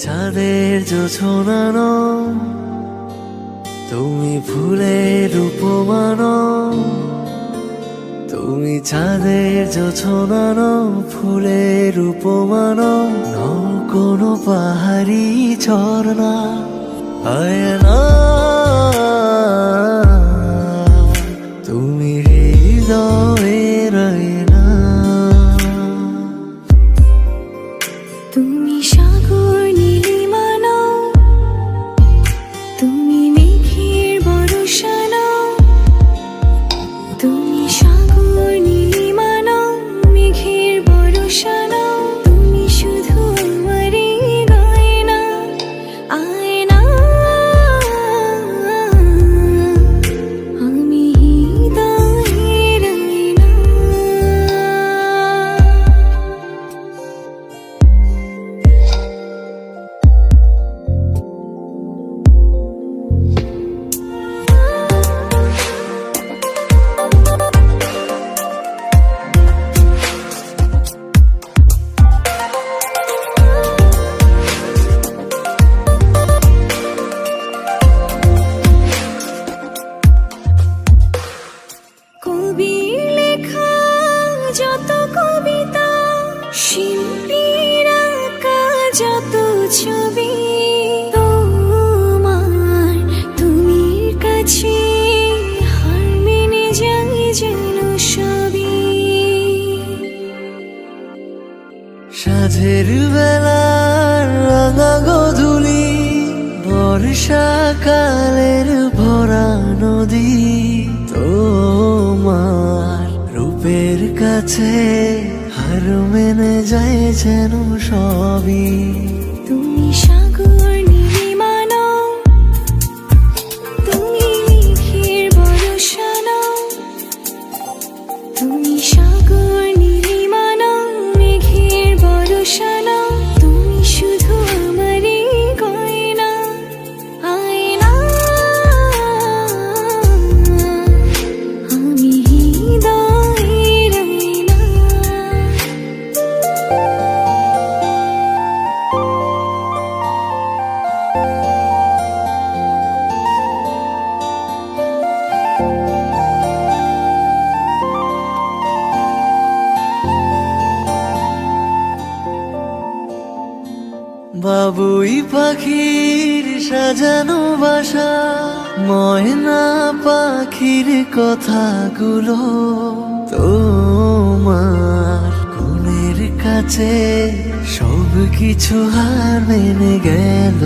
চাঁদের জোছনানো, তুমি ফুলের উপমানো। তুমি চাঁদের জোছনানো, ফুলের উপমানো। নও কোনো পাহাড়ি ঝর্ণা, আয়না। তুমি হৃদয়ের আয়না। তুমি সাগর নীলিমানো, তুমি মেঘের বর্ষানো। তুমি সাগর নীলিমানো, মেঘের বর্ষানো। তুমি শুধু আমারই গয়না, আয়না। আমি হৃদয়ের আয়না। কবির লেখা যত কবিতা, শিল্পীর আঁকা যত ছবি, তোমার তুমির কাছে হার মেনে যাই যেন সবই। সাঁঝের বেলার রাঙা গোধূলি, বর্ষাকালের ভরা নদী। তোমার রূপের কাছে হার মেনে যায় যেন সবই। তুমি সাগর নীলিমানো, তুমি মেঘের বর্ষানো। তুমি সাগর নীলিমানো, মেঘের বর্ষানো। তুমি শুধু আমারই গয়না, আয়না। আমি হৃদয়ের আয়না। বাবুই পাখির সাজানো বাসা, ময়না পাখির কথাগুলো তোমার গুণের কাছে সব কিছু হার মেনে গেল।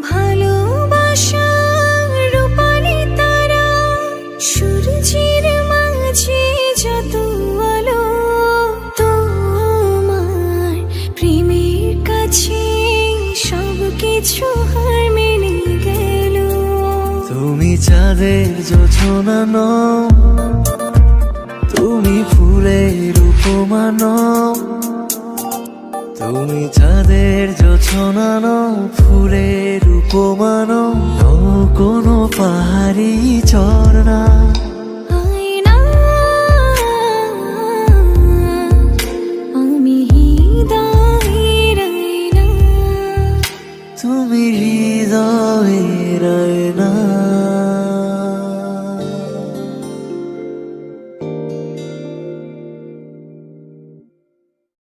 ভালোবাসার রূপালি তারা, সূর্যের মাঝে যত আলো। তোমার প্রেমের কাছে সব কিছু হার মেনে গেল। তুমি চাঁদের জোছনানো, তুমি ফুলের উপমানো। তুমি চাঁদের জোছনানো, ফুলের উপমানো। নও কোনো পাহাড়ি ঝর্ণা, আয়না। আমি হৃদয়ের আয়না। তুমি হৃদয়ের আয়না।